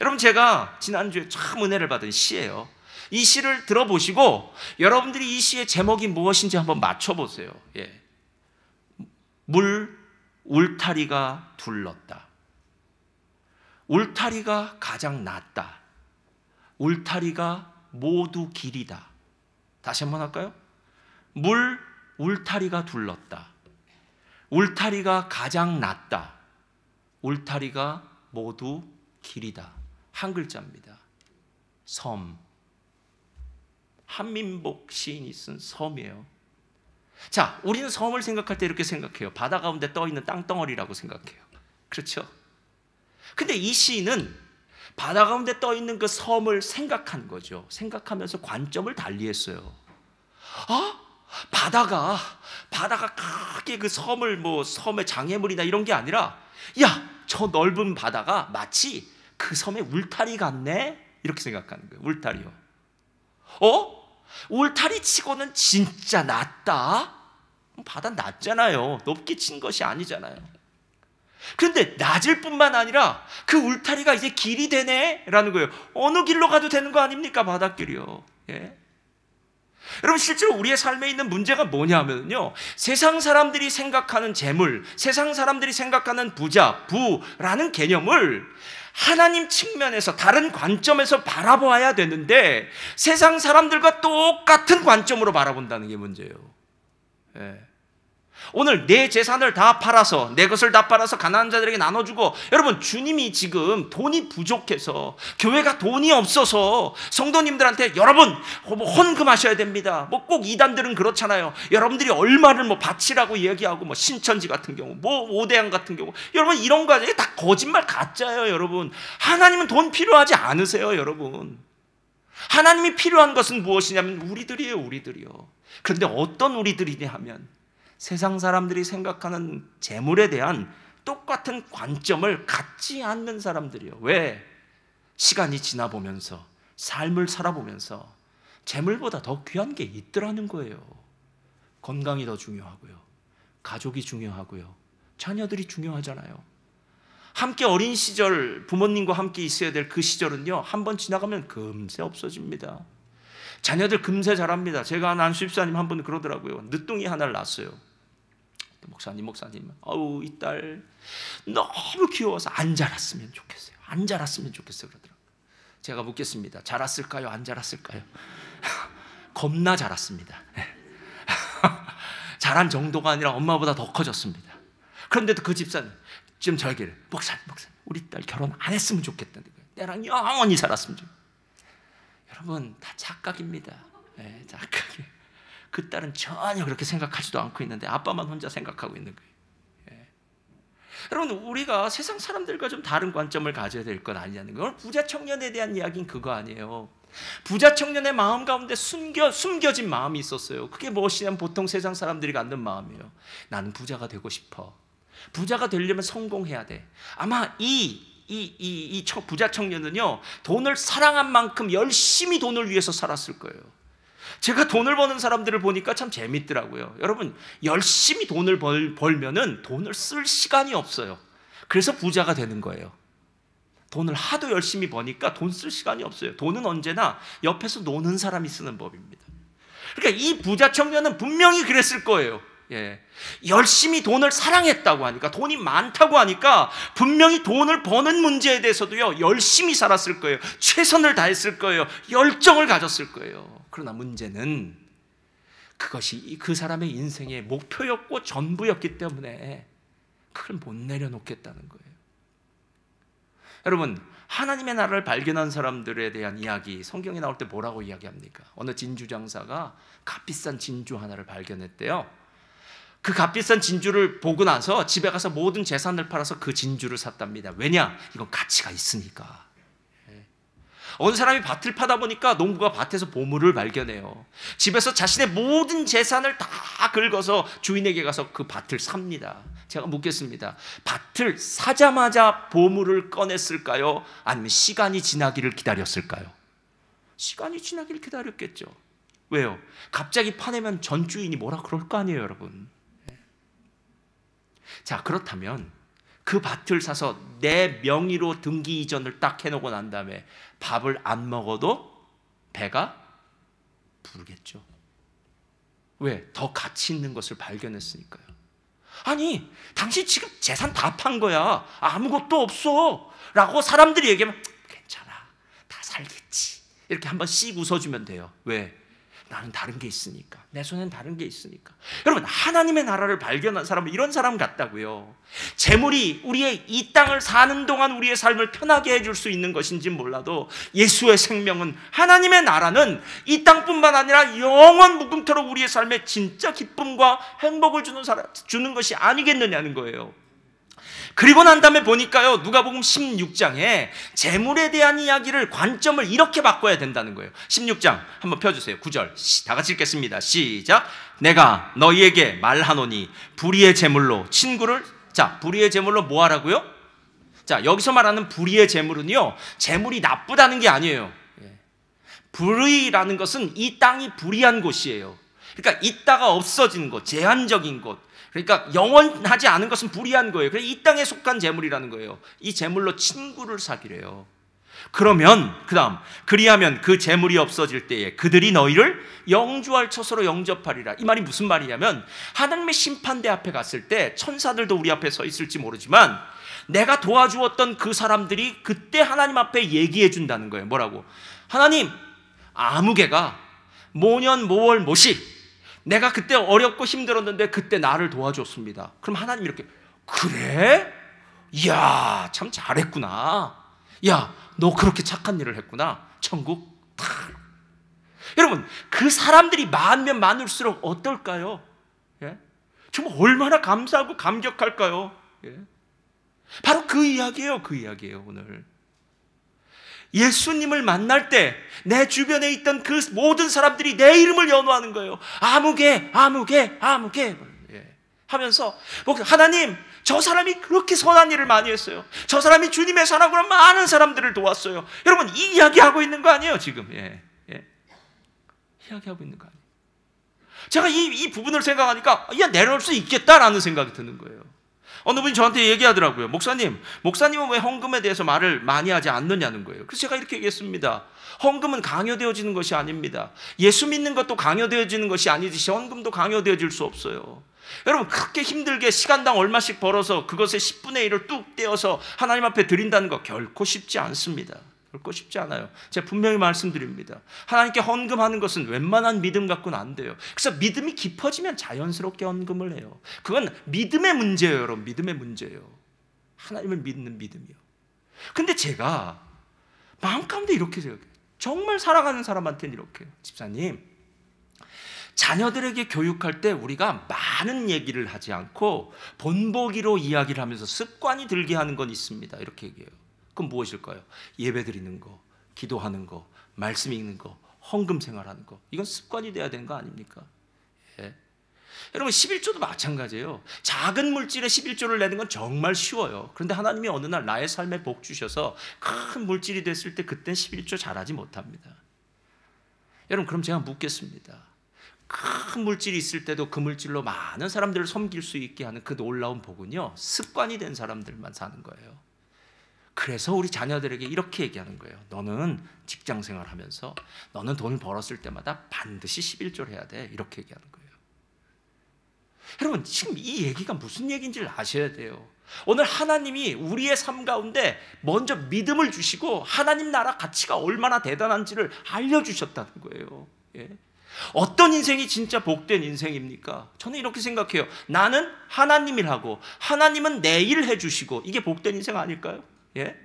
여러분, 제가 지난주에 참 은혜를 받은 시예요. 이 시를 들어보시고 여러분들이 이 시의 제목이 무엇인지 한번 맞춰보세요. 물 울타리가 둘렀다. 울타리가 가장 낫다. 울타리가 모두 길이다. 다시 한번 할까요? 물 울타리가 둘렀다. 울타리가 가장 낫다. 울타리가 모두 길이다. 한 글자입니다. 섬. 한민복 시인이 쓴 섬이에요. 자, 우리는 섬을 생각할 때 이렇게 생각해요. 바다 가운데 떠 있는 땅덩어리라고 생각해요. 그렇죠? 근데 이 시인은 바다 가운데 떠 있는 그 섬을 생각한 거죠. 생각하면서 관점을 달리했어요. 바다가 크게 그 섬을 섬의 장애물이나 이런 게 아니라, 야, 저 넓은 바다가 마치 그 섬의 울타리 같네? 이렇게 생각하는 거예요. 울타리요. 울타리 치고는 진짜 낮다? 바다 낮잖아요. 높게 친 것이 아니잖아요. 그런데 낮을 뿐만 아니라 그 울타리가 이제 길이 되네? 라는 거예요. 어느 길로 가도 되는 거 아닙니까? 바닷길이요. 예? 여러분, 실제로 우리의 삶에 있는 문제가 뭐냐면요, 세상 사람들이 생각하는 재물, 세상 사람들이 생각하는 부자, 부라는 개념을 하나님 측면에서, 다른 관점에서 바라봐야 되는데 세상 사람들과 똑같은 관점으로 바라본다는 게 문제예요. 예. 오늘 내 재산을 다 팔아서, 내 것을 다 팔아서 가난한 자들에게 나눠주고, 여러분, 주님이 지금 돈이 부족해서, 교회가 돈이 없어서 성도님들한테 여러분 헌금하셔야 됩니다. 꼭 이단들은 그렇잖아요. 여러분들이 얼마를 바치라고 이야기하고, 신천지 같은 경우, 오대양 같은 경우, 여러분 이런 거 다 거짓말 가짜예요. 여러분, 하나님은 돈 필요하지 않으세요. 여러분, 하나님이 필요한 것은 무엇이냐면 우리들이에요. 우리들이요. 그런데 어떤 우리들이냐 하면 세상 사람들이 생각하는 재물에 대한 똑같은 관점을 갖지 않는 사람들이요. 왜? 시간이 지나보면서, 삶을 살아보면서 재물보다 더 귀한 게 있더라는 거예요. 건강이 더 중요하고요, 가족이 중요하고요, 자녀들이 중요하잖아요. 함께 어린 시절 부모님과 함께 있어야 될 그 시절은요, 한번 지나가면 금세 없어집니다. 자녀들 금세 자랍니다. 제가 아는 수입사님 한 분 그러더라고요. 늦둥이 하나를 낳았어요. 목사님, 이 딸 너무 귀여워서 안 자랐으면 좋겠어요. 안 자랐으면 좋겠어요. 그러더라고요. 제가 묻겠습니다. 자랐을까요? 안 자랐을까요? 겁나 자랐습니다. 자란 정도가 아니라 엄마보다 더 커졌습니다. 그런데도 그 집사는 지금 저에게 목사님, 우리 딸 결혼 안 했으면 좋겠다는 거예요. 내랑 영원히 살았으면 좋겠어요. 여러분, 다 착각입니다. 네, 착각이에요. 그 딸은 전혀 그렇게 생각하지도 않고 있는데 아빠만 혼자 생각하고 있는 거예요. 예. 여러분, 우리가 세상 사람들과 좀 다른 관점을 가져야 될 건 아니냐는 거예요. 부자 청년에 대한 이야기는 그거 아니에요. 부자 청년의 마음 가운데 숨겨진 마음이 있었어요. 그게 무엇이냐면 보통 세상 사람들이 갖는 마음이에요. 나는 부자가 되고 싶어. 부자가 되려면 성공해야 돼. 아마 이 부자 청년은요, 돈을 사랑한 만큼 열심히 돈을 위해서 살았을 거예요. 제가 돈을 버는 사람들을 보니까 참 재밌더라고요. 여러분, 열심히 돈을 벌면은 돈을 쓸 시간이 없어요. 그래서 부자가 되는 거예요. 돈을 하도 열심히 버니까 돈 쓸 시간이 없어요. 돈은 언제나 옆에서 노는 사람이 쓰는 법입니다. 그러니까 이 부자 청년은 분명히 그랬을 거예요. 예. 열심히 돈을 사랑했다고 하니까, 돈이 많다고 하니까 분명히 돈을 버는 문제에 대해서도요, 열심히 살았을 거예요. 최선을 다했을 거예요. 열정을 가졌을 거예요. 그러나 문제는 그것이 그 사람의 인생의 목표였고 전부였기 때문에 그걸 못 내려놓겠다는 거예요. 여러분, 하나님의 나라를 발견한 사람들에 대한 이야기, 성경에 나올 때 뭐라고 이야기합니까? 어느 진주장사가 값비싼 진주 하나를 발견했대요. 그 값비싼 진주를 보고 나서 집에 가서 모든 재산을 팔아서 그 진주를 샀답니다. 왜냐? 이건 가치가 있으니까. 어느 사람이 밭을 파다 보니까 농부가 밭에서 보물을 발견해요. 집에서 자신의 모든 재산을 다 긁어서 주인에게 가서 그 밭을 삽니다. 제가 묻겠습니다. 밭을 사자마자 보물을 꺼냈을까요? 아니면 시간이 지나기를 기다렸을까요? 시간이 지나기를 기다렸겠죠. 왜요? 갑자기 파내면 전 주인이 뭐라 그럴 거 아니에요, 여러분. 자, 그렇다면 그 밭을 사서 내 명의로 등기 이전을 딱 해놓고 난 다음에 밥을 안 먹어도 배가 부르겠죠. 왜? 더 가치 있는 것을 발견했으니까요. 아니, 당신 지금 재산 다 판 거야. 아무것도 없어. 라고 사람들이 얘기하면 괜찮아, 다 살겠지. 이렇게 한번 씩 웃어주면 돼요. 왜? 나는 다른 게 있으니까. 내 손엔 다른 게 있으니까. 여러분, 하나님의 나라를 발견한 사람은 이런 사람 같다고요. 재물이 우리의 이 땅을 사는 동안 우리의 삶을 편하게 해줄 수 있는 것인지 몰라도 예수의 생명은, 하나님의 나라는 이 땅뿐만 아니라 영원 무궁토록 우리의 삶에 진짜 기쁨과 행복을 주는 것이 아니겠느냐는 거예요. 그리고 난 다음에 보니까요, 누가복음 16장에 재물에 대한 이야기를, 관점을 이렇게 바꿔야 된다는 거예요. 16장 한번 펴주세요. 9절 다 같이 읽겠습니다. 시작. 내가 너희에게 말하노니 불의의 재물로 친구를, 자, 불의의 재물로 뭐 하라고요? 자, 여기서 말하는 불의의 재물은요, 재물이 나쁘다는 게 아니에요. 불의라는 것은 이 땅이 불의한 곳이에요. 그러니까 있다가 없어지는 곳, 제한적인 곳, 그러니까 영원하지 않은 것은 불의한 거예요. 그래서 이 땅에 속한 재물이라는 거예요. 이 재물로 친구를 사귀래요. 그러면 그다음, 그리하면 그 재물이 없어질 때에 그들이 너희를 영주할 처소로 영접하리라. 이 말이 무슨 말이냐면, 하나님의 심판대 앞에 갔을 때 천사들도 우리 앞에 서 있을지 모르지만 내가 도와주었던 그 사람들이 그때 하나님 앞에 얘기해 준다는 거예요. 뭐라고? 하나님, 아무개가 모년 모월 모시, 내가 그때 어렵고 힘들었는데 그때 나를 도와줬습니다. 그럼 하나님 이렇게, 그래? 이야, 참 잘했구나. 야, 너 그렇게 착한 일을 했구나. 천국 탁. 여러분, 그 사람들이 많으면 많을수록 어떨까요? 예? 정말 얼마나 감사하고 감격할까요? 예? 바로 그 이야기예요. 그 이야기예요. 오늘 예수님을 만날 때 내 주변에 있던 그 모든 사람들이 내 이름을 연호하는 거예요. 아무개, 아무개, 아무개 하면서, 하나님, 저 사람이 그렇게 선한 일을 많이 했어요. 저 사람이 주님의 사랑으로 많은 사람들을 도왔어요. 여러분, 이 이야기하고 있는 거 아니에요 지금? 이야기하고 있는 거 아니에요. 제가 이 부분을 생각하니까, 야, 내려올 수 있겠다라는 생각이 드는 거예요. 어느 분이 저한테 얘기하더라고요. 목사님은 왜 헌금에 대해서 말을 많이 하지 않느냐는 거예요. 그래서 제가 이렇게 얘기했습니다. 헌금은 강요되어지는 것이 아닙니다. 예수 믿는 것도 강요되어지는 것이 아니듯이 헌금도 강요되어질 수 없어요. 여러분, 그렇게 힘들게 시간당 얼마씩 벌어서 그것의 10분의 1을 뚝 떼어서 하나님 앞에 드린다는 거 결코 쉽지 않습니다. 결코 쉽지 않아요. 제가 분명히 말씀드립니다. 하나님께 헌금하는 것은 웬만한 믿음 갖고는 안 돼요. 그래서 믿음이 깊어지면 자연스럽게 헌금을 해요. 그건 믿음의 문제예요. 여러분, 믿음의 문제예요. 하나님을 믿는 믿음이요. 근데 제가 마음 가운데 이렇게 생각해요. 정말 사랑하는 사람한테는 이렇게, 집사님, 자녀들에게 교육할 때 우리가 많은 얘기를 하지 않고 본보기로 이야기를 하면서 습관이 들게 하는 건 있습니다. 이렇게 얘기해요. 그럼 무엇일까요? 예배 드리는 거, 기도하는 거, 말씀 읽는 거, 헌금 생활하는 거. 이건 습관이 돼야 되는 거 아닙니까? 예. 여러분, 11조도 마찬가지예요. 작은 물질에 11조를 내는 건 정말 쉬워요. 그런데 하나님이 어느 날 나의 삶에 복 주셔서 큰 물질이 됐을 때 그땐 11조 잘하지 못합니다. 여러분, 그럼 제가 묻겠습니다. 큰 물질이 있을 때도 그 물질로 많은 사람들을 섬길 수 있게 하는 그 놀라운 복은요, 습관이 된 사람들만 사는 거예요. 그래서 우리 자녀들에게 이렇게 얘기하는 거예요. 너는 직장 생활하면서 너는 돈을 벌었을 때마다 반드시 11조를 해야 돼. 이렇게 얘기하는 거예요. 여러분, 지금 이 얘기가 무슨 얘기인지를 아셔야 돼요. 오늘 하나님이 우리의 삶 가운데 먼저 믿음을 주시고 하나님 나라 가치가 얼마나 대단한지를 알려주셨다는 거예요. 예? 어떤 인생이 진짜 복된 인생입니까? 저는 이렇게 생각해요. 나는 하나님 일하고 하나님은 내 일 해주시고, 이게 복된 인생 아닐까요? 예?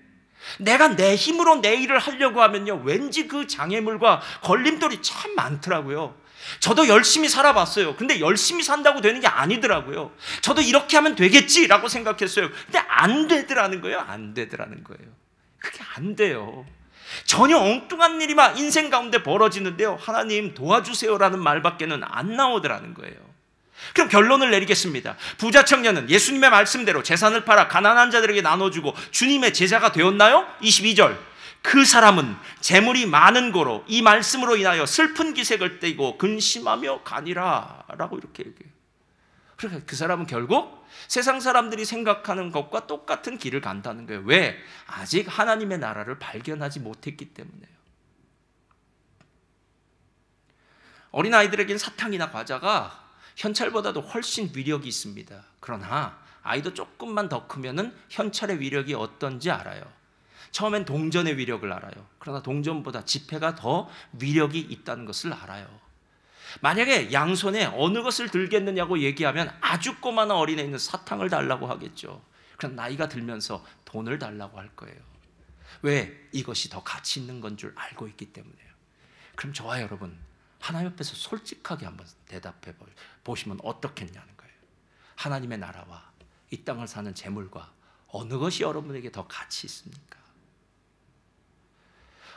내가 내 힘으로 내 일을 하려고 하면요, 왠지 그 장애물과 걸림돌이 참 많더라고요. 저도 열심히 살아봤어요. 근데 열심히 산다고 되는 게 아니더라고요. 저도 이렇게 하면 되겠지라고 생각했어요. 근데 안 되더라는 거예요. 안 되더라는 거예요. 그게 안 돼요. 전혀 엉뚱한 일이 막 인생 가운데 벌어지는데요, 하나님 도와주세요라는 말밖에는 안 나오더라는 거예요. 그럼 결론을 내리겠습니다. 부자 청년은 예수님의 말씀대로 재산을 팔아 가난한 자들에게 나눠주고 주님의 제자가 되었나요? 22절, 그 사람은 재물이 많은 고로 이 말씀으로 인하여 슬픈 기색을 띠고 근심하며 가니라 라고 이렇게 얘기해요. 그러니까 그 사람은 결국 세상 사람들이 생각하는 것과 똑같은 길을 간다는 거예요. 왜? 아직 하나님의 나라를 발견하지 못했기 때문에요. 어린아이들에겐 사탕이나 과자가 현찰보다도 훨씬 위력이 있습니다. 그러나 아이도 조금만 더 크면은 현찰의 위력이 어떤지 알아요. 처음엔 동전의 위력을 알아요. 그러나 동전보다 지폐가 더 위력이 있다는 것을 알아요. 만약에 양손에 어느 것을 들겠느냐고 얘기하면 아주 꼬마한 어린애는 사탕을 달라고 하겠죠. 그럼 나이가 들면서 돈을 달라고 할 거예요. 왜? 이것이 더 가치 있는 건 줄 알고 있기 때문에요. 그럼 저와 여러분, 하나님 앞에서 솔직하게 한번 대답해 보시면 어떻겠냐는 거예요. 하나님의 나라와 이 땅을 사는 재물과 어느 것이 여러분에게 더 가치 있습니까?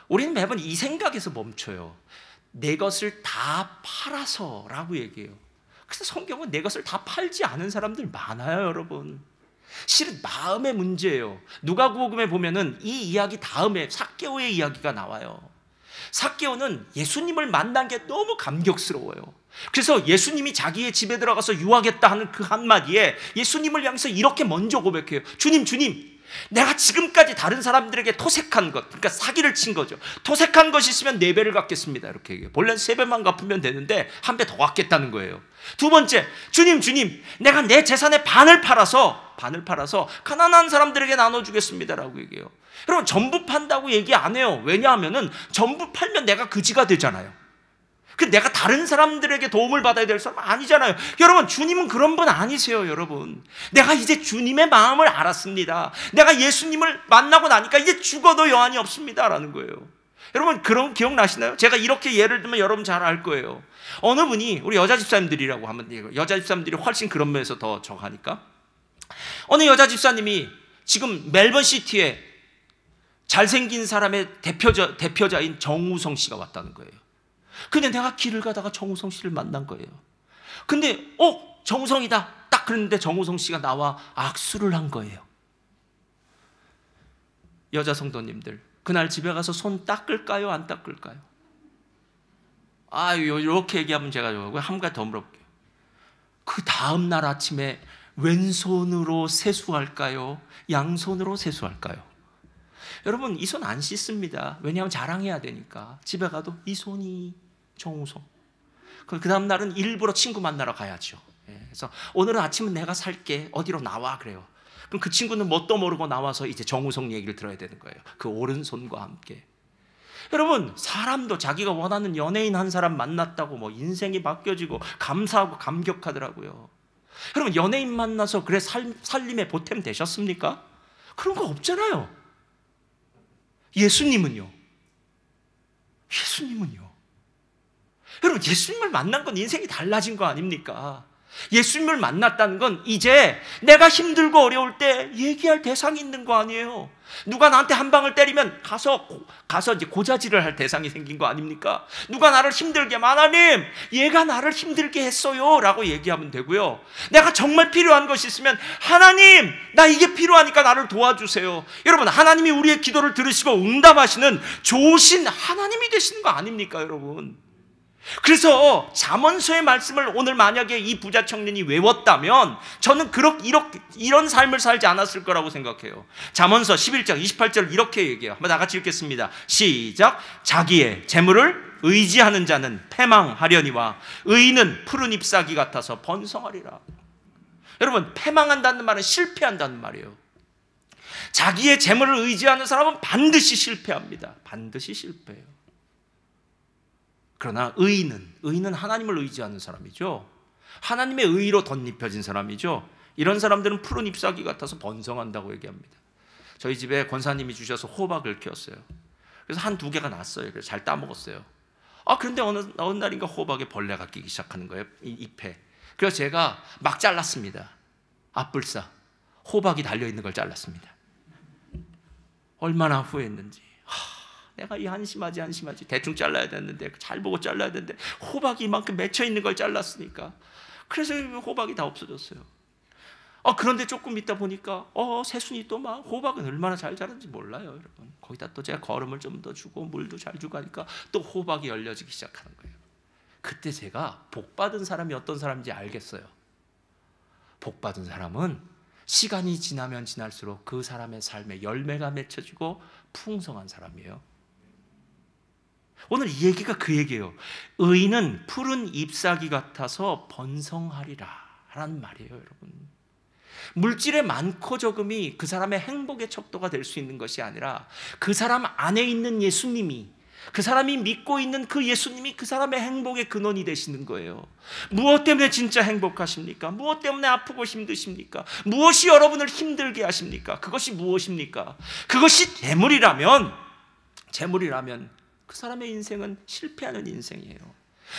우리는 매번 이 생각에서 멈춰요. 내 것을 다 팔아서 라고 얘기해요. 그래서 성경은 내 것을 다 팔지 않은 사람들 많아요, 여러분. 실은 마음의 문제예요. 누가복음에 보면은 이 이야기 다음에 삭개오의 이야기가 나와요. 삭개오는 예수님을 만난 게 너무 감격스러워요. 그래서 예수님이 자기의 집에 들어가서 유하겠다 하는 그 한마디에 예수님을 향해서 이렇게 먼저 고백해요. 주님, 내가 지금까지 다른 사람들에게 토색한 것, 그러니까 사기를 친 거죠. 토색한 것이 있으면 4배를 갚겠습니다. 이렇게 얘기해요. 본래는 3배만 갚으면 되는데 1배 더 갚겠다는 거예요. 두 번째, 주님, 내가 내 재산의 반을 팔아서 가난한 사람들에게 나눠주겠습니다라고 얘기해요. 여러분, 전부 판다고 얘기 안 해요. 왜냐하면은 전부 팔면 내가 그지가 되잖아요. 내가 다른 사람들에게 도움을 받아야 될 사람은 아니잖아요. 여러분, 주님은 그런 분 아니세요, 여러분. 내가 이제 주님의 마음을 알았습니다. 내가 예수님을 만나고 나니까 이제 죽어도 여한이 없습니다라는 거예요. 여러분, 그런 기억나시나요? 제가 이렇게 예를 들면 여러분 잘 알 거예요. 어느 분이, 우리 여자 집사님들이라고 하면, 여자 집사님들이 훨씬 그런 면에서 더 정하니까, 어느 여자 집사님이 지금 멜번 시티에 잘생긴 사람의 대표자인 정우성 씨가 왔다는 거예요. 근데 내가 길을 가다가 정우성 씨를 만난 거예요. 근데 정우성이다 딱 그랬는데 정우성 씨가 나와 악수를 한 거예요. 여자 성도님들, 그날 집에 가서 손 닦을까요, 안 닦을까요? 이렇게 얘기하면 제가 한 가지 더 물어볼게요. 그 다음 날 아침에 왼손으로 세수할까요, 양손으로 세수할까요? 여러분, 이 손 안 씻습니다. 왜냐하면 자랑해야 되니까. 집에 가도 이 손이 정우성. 그 다음 날은 일부러 친구 만나러 가야죠. 그래서 오늘은 아침은 내가 살게, 어디로 나와, 그래요. 그럼 그 친구는 뭣도 모르고 나와서 이제 정우성 얘기를 들어야 되는 거예요. 그 오른손과 함께. 여러분, 사람도 자기가 원하는 연예인 한 사람 만났다고 인생이 바뀌어지고 감사하고 감격하더라고요. 여러분, 연예인 만나서 그래 살림에 보탬 되셨습니까? 그런 거 없잖아요. 예수님은요? 여러분, 예수님을 만난 건 인생이 달라진 거 아닙니까? 예수님을 만났다는 건 이제 내가 힘들고 어려울 때 얘기할 대상이 있는 거 아니에요. 누가 나한테 한 방을 때리면 가서 이제 고자질을 할 대상이 생긴 거 아닙니까? 누가 나를 힘들게, 하나님, 얘가 나를 힘들게 했어요 라고 얘기하면 되고요. 내가 정말 필요한 것이 있으면, 하나님, 나 이게 필요하니까 나를 도와주세요. 여러분, 하나님이 우리의 기도를 들으시고 응답하시는 좋으신 하나님이 되시는 거 아닙니까, 여러분? 그래서 잠언서의 말씀을 오늘 만약에 이 부자 청년이 외웠다면 저는 이런 삶을 살지 않았을 거라고 생각해요. 잠언서 11장 28절 이렇게 얘기해요. 한번 다 같이 읽겠습니다. 시작. 자기의 재물을 의지하는 자는 패망하려니와 의인은 푸른 잎사귀 같아서 번성하리라. 여러분, 패망한다는 말은 실패한다는 말이에요. 자기의 재물을 의지하는 사람은 반드시 실패합니다. 반드시 실패해요. 그러나 의인은 하나님을 의지하는 사람이죠. 하나님의 의로 덧입혀진 사람이죠. 이런 사람들은 푸른 잎사귀 같아서 번성한다고 얘기합니다. 저희 집에 권사님이 주셔서 호박을 키웠어요. 그래서 1-2개가 났어요. 그래서 잘 따먹었어요. 그런데 어느 날인가 호박에 벌레가 끼기 시작하는 거예요, 이 잎에. 그래서 제가 막 잘랐습니다. 앞불사 호박이 달려있는 걸 잘랐습니다. 얼마나 후회했는지. 내가 이 한심하지 대충 잘라야 되는데, 잘 보고 잘라야 되는데 호박이 이만큼 맺혀 있는 걸 잘랐으니까. 그래서 호박이 다 없어졌어요. 그런데 조금 있다 보니까 새순이 또 막, 호박은 얼마나 잘 자랐는지 몰라요, 여러분. 거기다 또 제가 거름을 좀 더 주고 물도 잘 주고 하니까 또 호박이 열려지기 시작하는 거예요. 그때 제가 복받은 사람이 어떤 사람인지 알겠어요. 복받은 사람은 시간이 지나면 지날수록 그 사람의 삶에 열매가 맺혀지고 풍성한 사람이에요. 오늘 이 얘기가 그 얘기예요. 의인은 푸른 잎사귀 같아서 번성하리라 라는 말이에요, 여러분. 물질의 많고 적음이 그 사람의 행복의 척도가 될 수 있는 것이 아니라 그 사람 안에 있는 예수님이, 그 사람이 믿고 있는 그 예수님이 그 사람의 행복의 근원이 되시는 거예요. 무엇 때문에 진짜 행복하십니까? 무엇 때문에 아프고 힘드십니까? 무엇이 여러분을 힘들게 하십니까? 그것이 무엇입니까? 그것이 재물이라면 그 사람의 인생은 실패하는 인생이에요.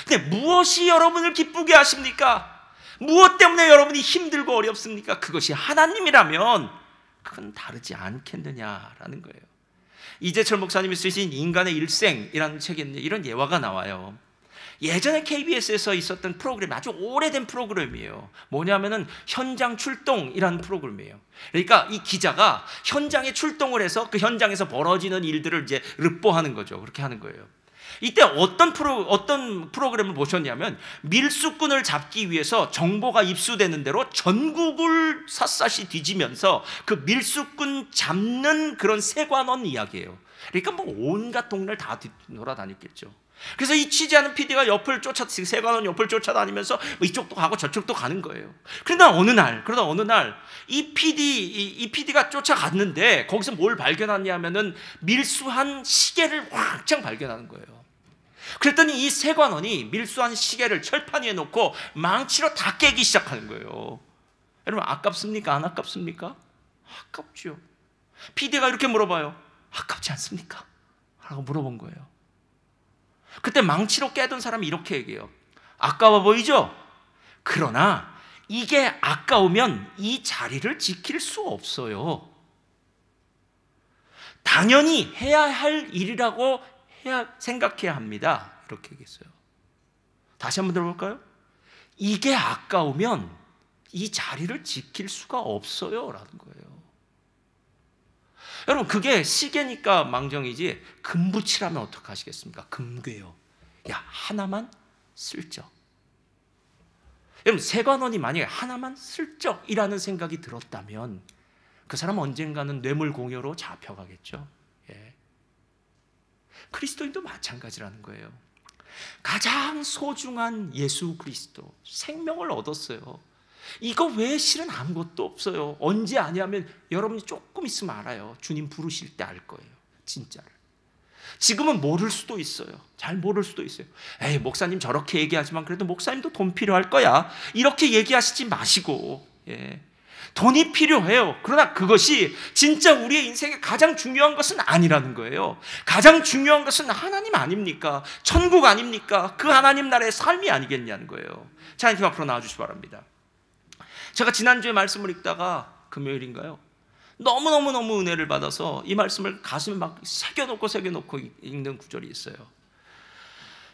근데 무엇이 여러분을 기쁘게 하십니까? 무엇 때문에 여러분이 힘들고 어렵습니까? 그것이 하나님이라면 그건 다르지 않겠느냐라는 거예요. 이재철 목사님이 쓰신 인간의 일생이라는 책에 이런 예화가 나와요. 예전에 KBS에서 있었던 프로그램, 아주 오래된 프로그램이에요. 뭐냐면은 현장 출동이라는 프로그램이에요. 그러니까 이 기자가 현장에 출동을 해서 그 현장에서 벌어지는 일들을 이제 르포하는 거죠. 그렇게 하는 거예요. 이때 어떤 프로그램을 보셨냐면, 밀수꾼을 잡기 위해서 정보가 입수되는 대로 전국을 샅샅이 뒤지면서 그 밀수꾼 잡는 그런 세관원 이야기예요. 그러니까 뭐 온갖 동네를 다 돌아다녔겠죠. 그래서 이 취재하는 PD가 세관원 옆을 쫓아다니면서 이쪽도 가고 저쪽도 가는 거예요. 그러다 어느 날 이 PD가 쫓아갔는데 거기서 뭘 발견하냐면은 밀수한 시계를 왕창 발견하는 거예요. 그랬더니 이 세관원이 밀수한 시계를 철판 위에 놓고 망치로 다 깨기 시작하는 거예요. 여러분, 아깝습니까? 안 아깝습니까? 아깝죠. PD가 이렇게 물어봐요. 아깝지 않습니까? 라고 물어본 거예요. 그때 망치로 깨던 사람이 이렇게 얘기해요. 아까워 보이죠? 그러나 이게 아까우면 이 자리를 지킬 수 없어요. 당연히 해야 할 일이라고 생각해야 합니다. 이렇게 얘기했어요. 다시 한번 들어볼까요? 이게 아까우면 이 자리를 지킬 수가 없어요 라는 거예요. 여러분, 그게 시계니까 망정이지 금붙이라면 어떡하시겠습니까? 금괴요. 야, 하나만 슬쩍. 여러분, 세관원이 만약에 하나만 슬쩍이라는 생각이 들었다면 그 사람은 언젠가는 뇌물공여로 잡혀가겠죠. 예. 그리스도인도 마찬가지라는 거예요. 가장 소중한 예수 그리스도, 생명을 얻었어요. 이거 외에 실은 아무것도 없어요. 언제 아냐면 여러분이 조금 있으면 알아요. 주님 부르실 때 알 거예요. 진짜를. 지금은 모를 수도 있어요. 잘 모를 수도 있어요. 에이, 목사님 저렇게 얘기하지만 그래도 목사님도 돈 필요할 거야. 이렇게 얘기하시지 마시고, 예. 돈이 필요해요. 그러나 그것이 진짜 우리의 인생에 가장 중요한 것은 아니라는 거예요. 가장 중요한 것은 하나님 아닙니까? 천국 아닙니까? 그 하나님 나라의 삶이 아니겠냐는 거예요. 자, 이렇게 앞으로 나와주시기 바랍니다. 제가 지난주에 말씀을 읽다가 금요일인가요? 너무너무 은혜를 받아서 이 말씀을 가슴에 막 새겨놓고 읽는 구절이 있어요.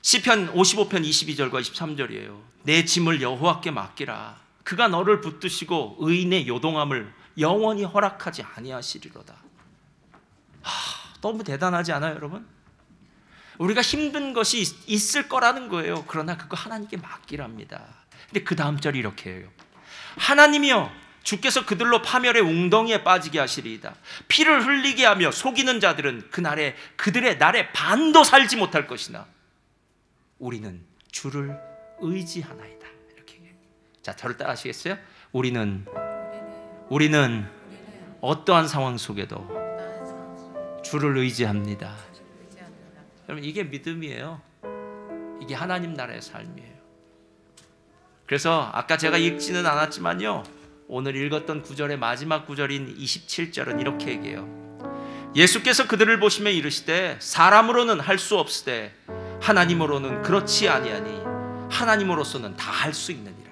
시편 55편 22절과 23절이에요. 내 짐을 여호와께 맡기라. 그가 너를 붙드시고 의인의 요동함을 영원히 허락하지 아니하시리로다. 너무 대단하지 않아요, 여러분? 우리가 힘든 것이 있을 거라는 거예요. 그러나 그거 하나님께 맡기랍니다. 근데 그 다음 절이 이렇게 해요. 하나님이여, 주께서 그들로 파멸의 웅덩이에 빠지게 하시리이다. 피를 흘리게 하며 속이는 자들은 그들의 날에 반도 살지 못할 것이나 우리는 주를 의지하나이다. 이렇게. 자, 저를 따라 하시겠어요? 우리는 어떠한 상황 속에도 주를 의지합니다. 여러분, 이게 믿음이에요. 이게 하나님 나라의 삶이에요. 그래서 아까 제가 읽지는 않았지만요, 오늘 읽었던 구절의 마지막 구절인 27절은 이렇게 얘기해요. 예수께서 그들을 보시며 이르시되 사람으로는 할 수 없으되 하나님으로는 그렇지 아니하니 하나님으로서는 다 할 수 있느니라.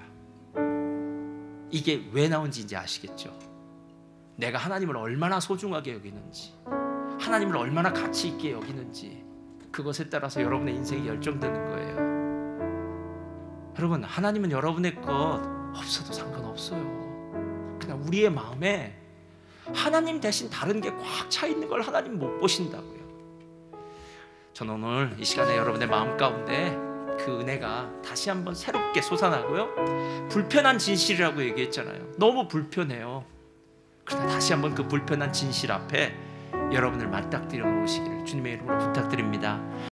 이게 왜 나온지 이제 아시겠죠? 내가 하나님을 얼마나 소중하게 여기는지, 하나님을 얼마나 가치 있게 여기는지, 그것에 따라서 여러분의 인생이 결정되는 거예요. 여러분, 하나님은 여러분의 것 없어도 상관없어요. 그냥 우리의 마음에 하나님 대신 다른 게 꽉 차 있는 걸 하나님 못 보신다고요. 저는 오늘 이 시간에 여러분의 마음 가운데 그 은혜가 다시 한번 새롭게 솟아나고요, 불편한 진실이라고 얘기했잖아요. 너무 불편해요. 그러나 다시 한번 그 불편한 진실 앞에 여러분을 맞닥뜨려 놓으시기를 주님의 이름으로 부탁드립니다.